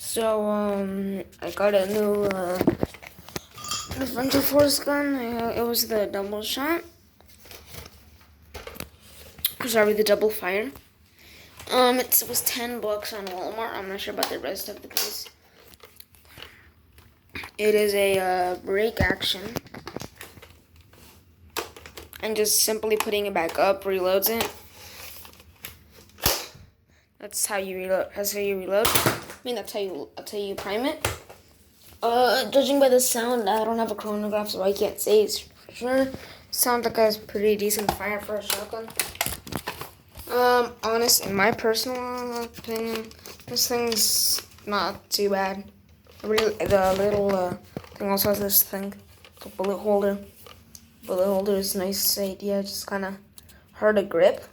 So, I got a new Defensive Force gun. It was the double shot. Sorry, the double fire. It was $10 on Walmart. I'm not sure about the rest of the piece. It is a break action, and just simply putting it back up reloads it. That's how you reload. That's how you reload. I mean, that's how you prime it. Judging by the sound, I don't have a chronograph, so I can't say it's for sure. Sounds like a pretty decent fire for a shotgun. In my personal opinion, this thing's not too bad. The little thing also has this thing, the bullet holder. Bullet holder is a nice idea, just kind of hard to grip.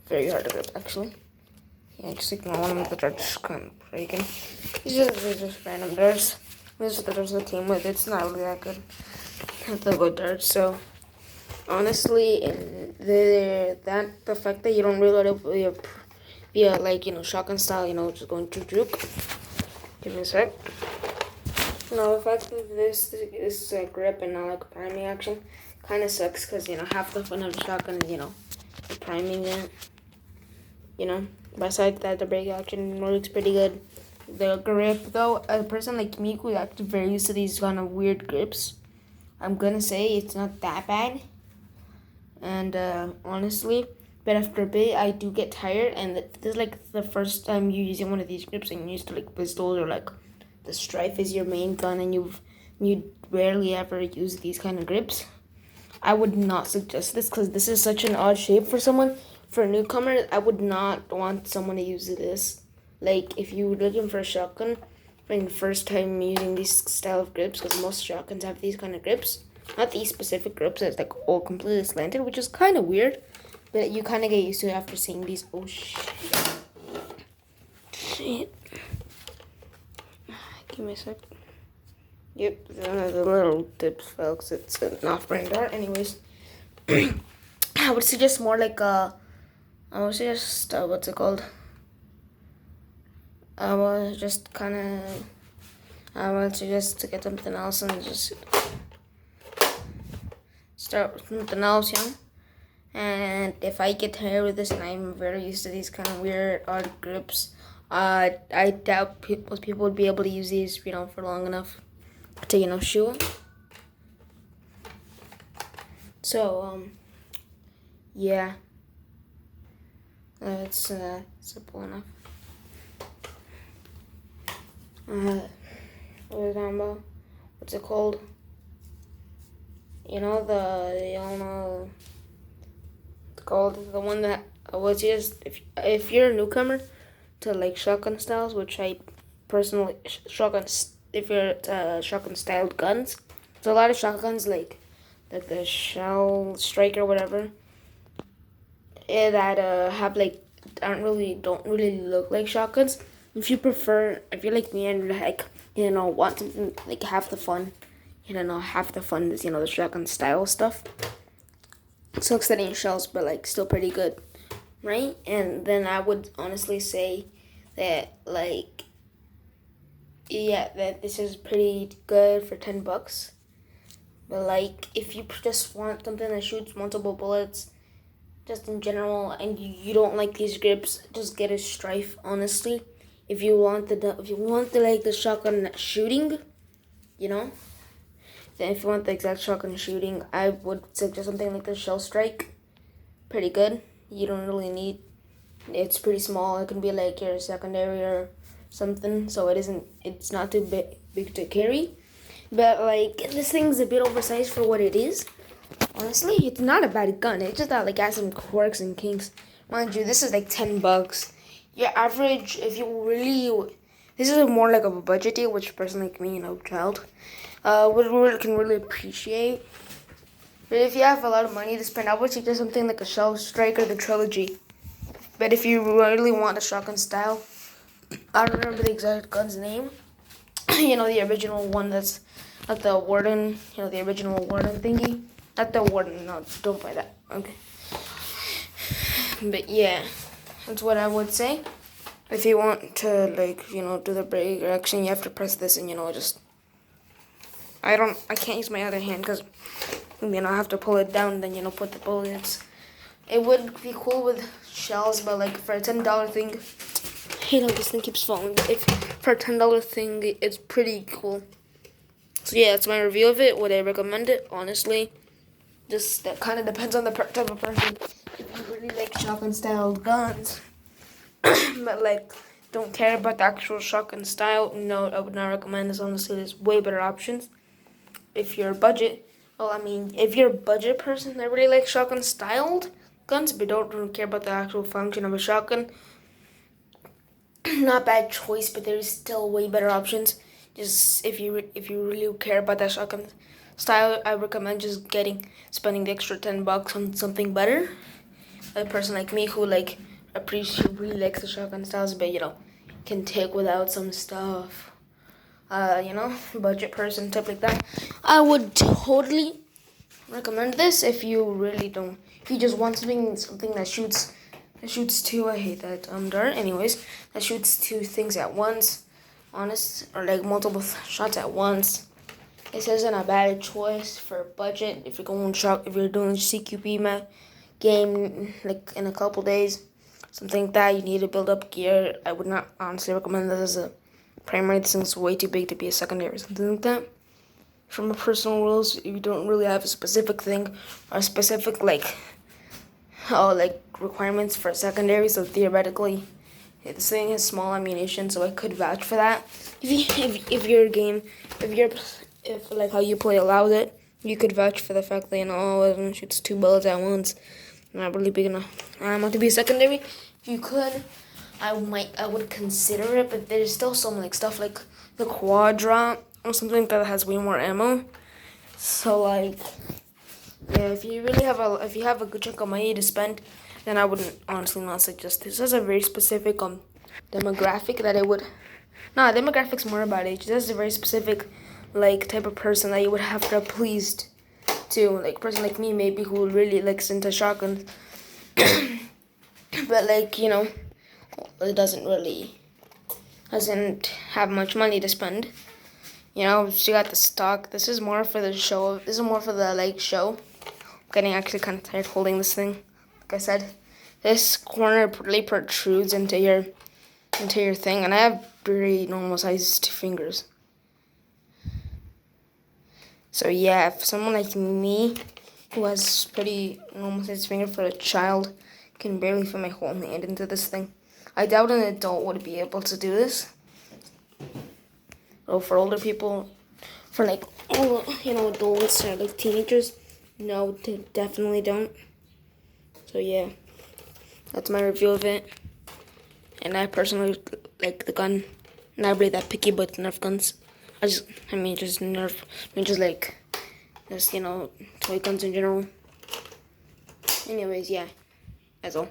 Very hard to grip, actually. Yeah, just ignore one of the darts kind of breaking. These are just random darts. These are the darts I came with. It's not really that good. The good darts, so honestly, the fact that you don't reload it via like shotgun style, just going juke. Give me a sec. No, the fact that this is a grip and not like a priming action kind of sucks because half the fun of the shotgun is priming it. Besides that, the break action works pretty good. The grip, though, a person like me who's actually very used to these kind of weird grips, I'm gonna say it's not that bad. And honestly, but after a bit, I do get tired. And this is like the first time you're using one of these grips, and you're used to like pistols or like the Strife is your main gun, and you rarely ever use these kind of grips. I would not suggest this because this is such an odd shape for someone. For a newcomer, I would not want someone to use this. Like, if you're looking for a shotgun, for the first time using these style of grips, because most shotguns have these kind of grips. Not these specific grips, it's like all completely slanted, which is kind of weird. But you kind of get used to it after seeing these. Oh, shit. Shit. Give me a sec. Yep, the little tips fell because it's an off-brand dart. Anyways, I would suggest more like what's it called? I would suggest to get something else and just start with something else, And if I get tired with this, and I'm very used to these kind of weird odd grips, I doubt most people would be able to use these, for long enough to, shoot. So, yeah. It's simple enough. What was I talking about? What's it called? It's called the one that was just if you're a newcomer to like shotgun styles, which I personally if you're shotgun styled guns, there's a lot of shotguns like the Shell Strike or whatever. That have like don't really look like shotguns. If you're like me and like want something like half the fun, is the shotgun style stuff. So extending shells, but like still pretty good, right? And then I would honestly say that that this is pretty good for $10. But like if you just want something that shoots multiple bullets, just in general, and you don't like these grips, just get a Strife. Honestly, if you want the shotgun shooting, then if you want the exact shotgun shooting, I would suggest something like the Shell Strike. Pretty good. You don't really need. It's pretty small. It can be like your secondary or something, so it's not too big to carry. But like this thing's a bit oversized for what it is. Honestly, it's not a bad gun. It's just that like has some quirks and kinks. Mind you, this is like $10. Your average, if you really, this is more like a budget deal, which a person like me, child, can really appreciate. But if you have a lot of money to spend, I would suggest something like a Shell Strike or the Trilogy. But if you really want a shotgun style, I don't remember the exact gun's name. The original one that's not the Warden, the original Warden thingy. Not the Warden, no, don't buy that. Okay. But yeah, that's what I would say. If you want to do the brake action, you have to press this and just I can't use my other hand because I have to pull it down, then put the bullets. It would be cool with shells, but like for a $10 thing, this thing keeps falling. If for a $10 thing, it's pretty cool. So yeah, that's my review of it. Would I recommend it? Honestly, just that kind of depends on the type of person. If you really like shotgun style guns, but like don't care about the actual shotgun style, no, I would not recommend this. Honestly, there's way better options. If you're if you're a budget person that really likes shotgun styled guns but don't really care about the actual function of a shotgun, not bad choice, but there's still way better options. Just if you really care about that shotgun style, I recommend just spending the extra $10 on something better. A person like me who really likes the shotgun styles, but can take without some stuff. Budget person type like that. I would totally recommend this if you really don't. If you just want something that shoots two. I hate that dart. Anyways, that shoots two things at once. Honest, or like multiple shots at once. This isn't a bad choice for budget. If you're doing CQB game like in a couple days, something like that, you need to build up gear. I would not honestly recommend this as a primary. This thing's way too big to be a secondary or something like that. From a personal rules, if you don't really have a specific thing or a specific requirements for secondary, so theoretically this thing has small ammunition, so I could vouch for that. If your game, if how you play allows it, you could vouch for the fact that it shoots two bullets at once. Not really big enough ammo to be secondary. If you could, I would consider it, but there's still some stuff like the Quadra or something that has way more ammo. So yeah, if you have a good chunk of money to spend, then I wouldn't honestly not suggest this. This is a very specific demographic that I would. Nah, demographics more about age. This is a very specific type of person that you would have to please to, like a person like me maybe who really likes into shotguns, but it doesn't have much money to spend. She got the stock. This is more for the show. This is more for the show. I'm getting actually kind of tired holding this thing. Like I said, this corner really protrudes into your thing, and I have very normal sized fingers. So yeah, if someone like me, who has pretty normal sized finger for a child, can barely fit my whole hand into this thing, I doubt an adult would be able to do this. Oh, for older people, for adults or teenagers, no, they definitely don't. So yeah, that's my review of it. And I personally like the gun. Not really that picky about Nerf guns. Toy guns in general. Anyways, yeah, that's all.